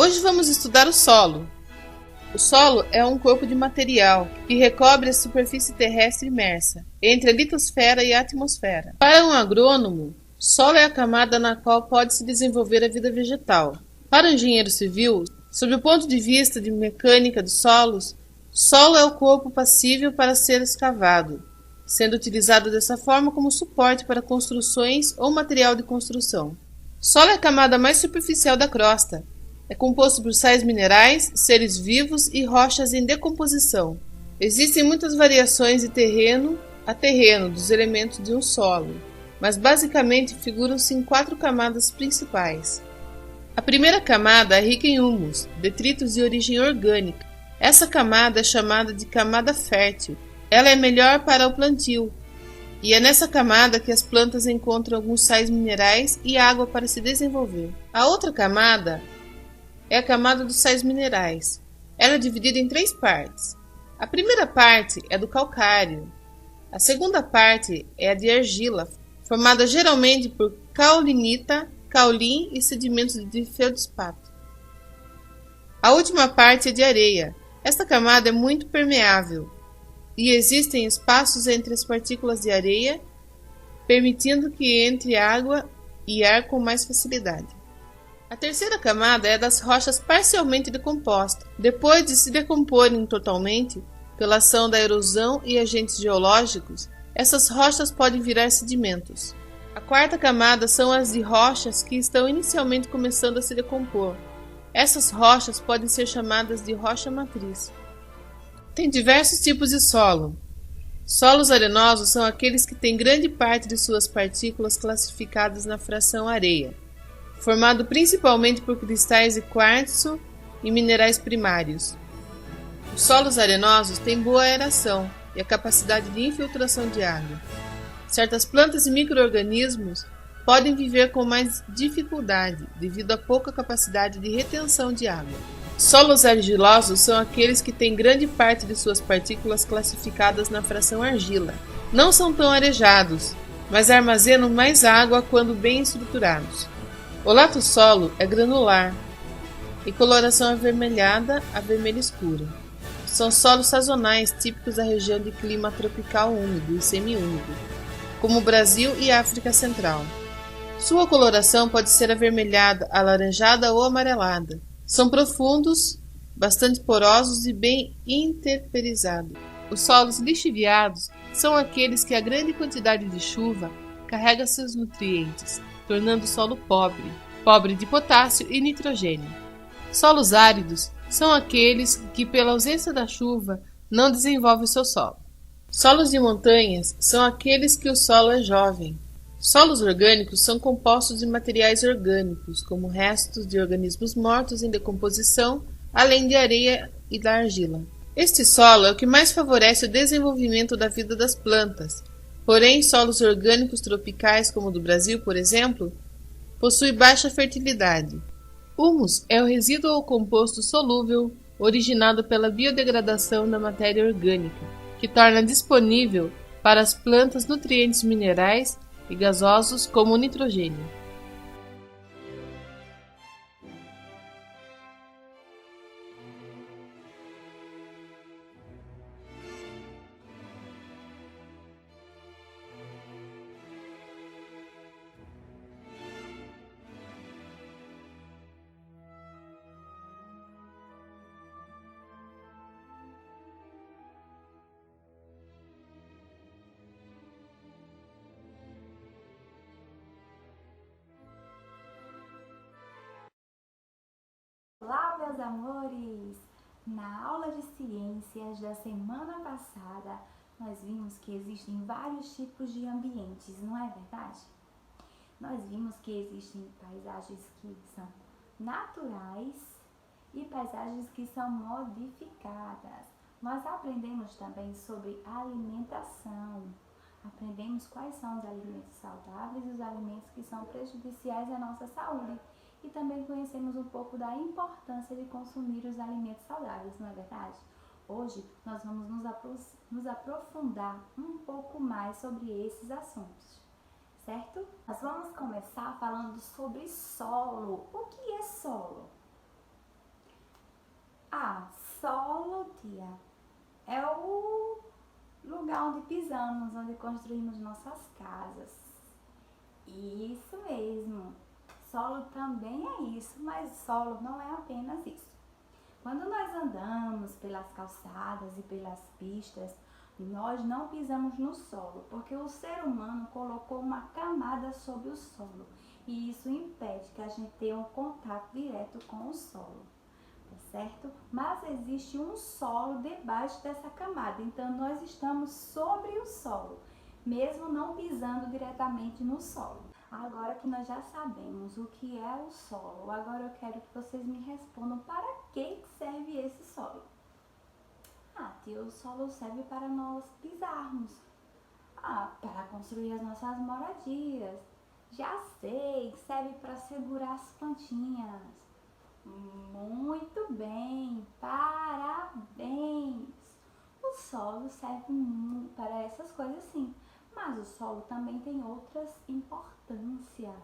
Hoje vamos estudar o solo. O solo é um corpo de material que recobre a superfície terrestre imersa entre a litosfera e a atmosfera. Para um agrônomo, solo é a camada na qual pode se desenvolver a vida vegetal. Para o engenheiro civil, sob o ponto de vista de mecânica dos solos, solo é o corpo passível para ser escavado, sendo utilizado dessa forma como suporte para construções ou material de construção. Solo é a camada mais superficial da crosta. É composto por sais minerais, seres vivos e rochas em decomposição. Existem muitas variações de terreno a terreno dos elementos de um solo, mas basicamente figuram-se em 4 camadas principais. A primeira camada é rica em humus, detritos de origem orgânica. Essa camada é chamada de camada fértil. Ela é melhor para o plantio, e é nessa camada que as plantas encontram alguns sais minerais e água para se desenvolver. A outra camada é a camada dos sais minerais. Ela é dividida em 3 partes. A primeira parte é do calcário. A segunda parte é a de argila, formada geralmente por caulinita, caulin e sedimentos de feldspato. A última parte é de areia. Esta camada é muito permeável e existem espaços entre as partículas de areia, permitindo que entre água e ar com mais facilidade. A terceira camada é das rochas parcialmente decompostas. Depois de se decomporem totalmente, pela ação da erosão e agentes geológicos, essas rochas podem virar sedimentos. A quarta camada são as de rochas que estão inicialmente começando a se decompor. Essas rochas podem ser chamadas de rocha matriz. Tem diversos tipos de solo. Solos arenosos são aqueles que têm grande parte de suas partículas classificadas na fração areia, formado principalmente por cristais de quartzo e minerais primários. Os solos arenosos têm boa aeração e a capacidade de infiltração de água. Certas plantas e micro-organismos podem viver com mais dificuldade devido à pouca capacidade de retenção de água. Solos argilosos são aqueles que têm grande parte de suas partículas classificadas na fração argila. Não são tão arejados, mas armazenam mais água quando bem estruturados. O lato-solo é granular e coloração avermelhada a vermelho escuro. São solos sazonais típicos da região de clima tropical úmido e semiúmido, como o Brasil e a África Central. Sua coloração pode ser avermelhada, alaranjada ou amarelada. São profundos, bastante porosos e bem interperizados. Os solos lixiviados são aqueles que a grande quantidade de chuva carrega seus nutrientes, tornando o solo pobre de potássio e nitrogênio. Solos áridos são aqueles que, pela ausência da chuva, não desenvolvem o seu solo. Solos de montanhas são aqueles que o solo é jovem. Solos orgânicos são compostos de materiais orgânicos, como restos de organismos mortos em decomposição, além de areia e da argila. Este solo é o que mais favorece o desenvolvimento da vida das plantas. Porém, solos orgânicos tropicais, como o do Brasil, por exemplo, possuem baixa fertilidade. Humus é o resíduo ou composto solúvel originado pela biodegradação da matéria orgânica, que torna disponível para as plantas nutrientes minerais e gasosos como o nitrogênio. Olá, meus amores! Na aula de ciências da semana passada, nós vimos que existem vários tipos de ambientes, não é verdade? Nós vimos que existem paisagens que são naturais e paisagens que são modificadas. Nós aprendemos também sobre alimentação. Aprendemos quais são os alimentos saudáveis e os alimentos que são prejudiciais à nossa saúde. E também conhecemos um pouco da importância de consumir os alimentos saudáveis, não é verdade? Hoje nós vamos nos aprofundar um pouco mais sobre esses assuntos, certo? Nós vamos começar falando sobre solo. O que é solo? Solo, tia, é o lugar onde pisamos, onde construímos nossas casas. Isso mesmo. Solo também é isso, mas solo não é apenas isso. Quando nós andamos pelas calçadas e pelas pistas, nós não pisamos no solo, porque o ser humano colocou uma camada sobre o solo e isso impede que a gente tenha um contato direto com o solo, tá certo? Mas existe um solo debaixo dessa camada, então nós estamos sobre o solo, mesmo não pisando diretamente no solo. Agora que nós já sabemos o que é o solo, agora eu quero que vocês me respondam para que serve esse solo. Tia, o solo serve para nós pisarmos. Para construir as nossas moradias. Já sei, serve para segurar as plantinhas. Muito bem, parabéns! O solo serve para essas coisas sim, mas o solo também tem outras importâncias.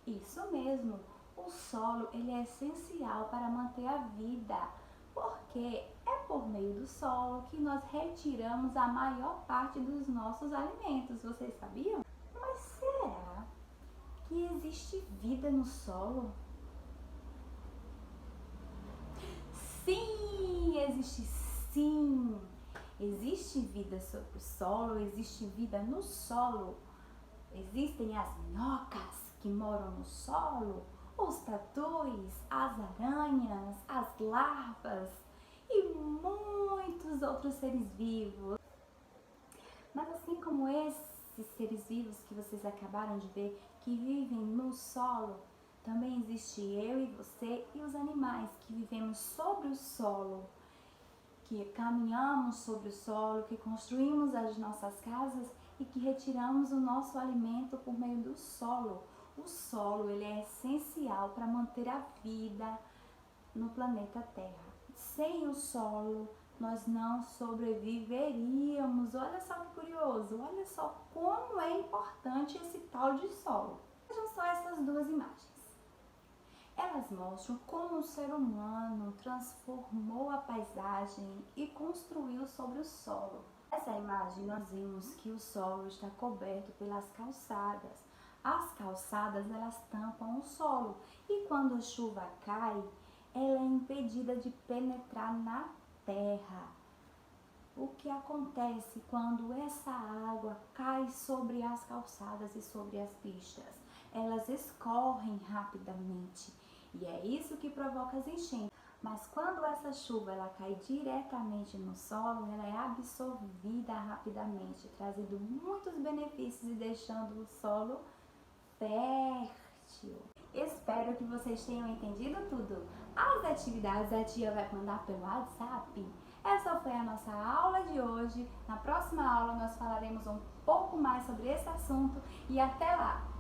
Isso mesmo, o solo ele é essencial para manter a vida, porque é por meio do solo que nós retiramos a maior parte dos nossos alimentos, vocês sabiam? Mas será que existe vida no solo? Sim, existe sim! Existe vida sobre o solo, existe vida no solo. Existem as minhocas que moram no solo, os tatus, as aranhas, as larvas e muitos outros seres vivos. Mas assim como esses seres vivos que vocês acabaram de ver, que vivem no solo, também existe eu e você e os animais que vivemos sobre o solo, que caminhamos sobre o solo, que construímos as nossas casas e que retiramos o nosso alimento por meio do solo. O solo ele é essencial para manter a vida no planeta Terra. Sem o solo, nós não sobreviveríamos. Olha só que curioso, olha só como é importante esse tal de solo. Vejam só essas duas imagens. Elas mostram como o ser humano transformou a paisagem e construiu sobre o solo. Nessa imagem nós vimos que o solo está coberto pelas calçadas. As calçadas elas tampam o solo e quando a chuva cai, ela é impedida de penetrar na terra. O que acontece quando essa água cai sobre as calçadas e sobre as pistas? Elas escorrem rapidamente e é isso que provoca as enchentes. Mas quando essa chuva ela cai diretamente no solo, ela é absorvida rapidamente, trazendo muitos benefícios e deixando o solo fértil. Espero que vocês tenham entendido tudo. As atividades a tia vai mandar pelo WhatsApp. Essa foi a nossa aula de hoje. Na próxima aula nós falaremos um pouco mais sobre esse assunto e até lá!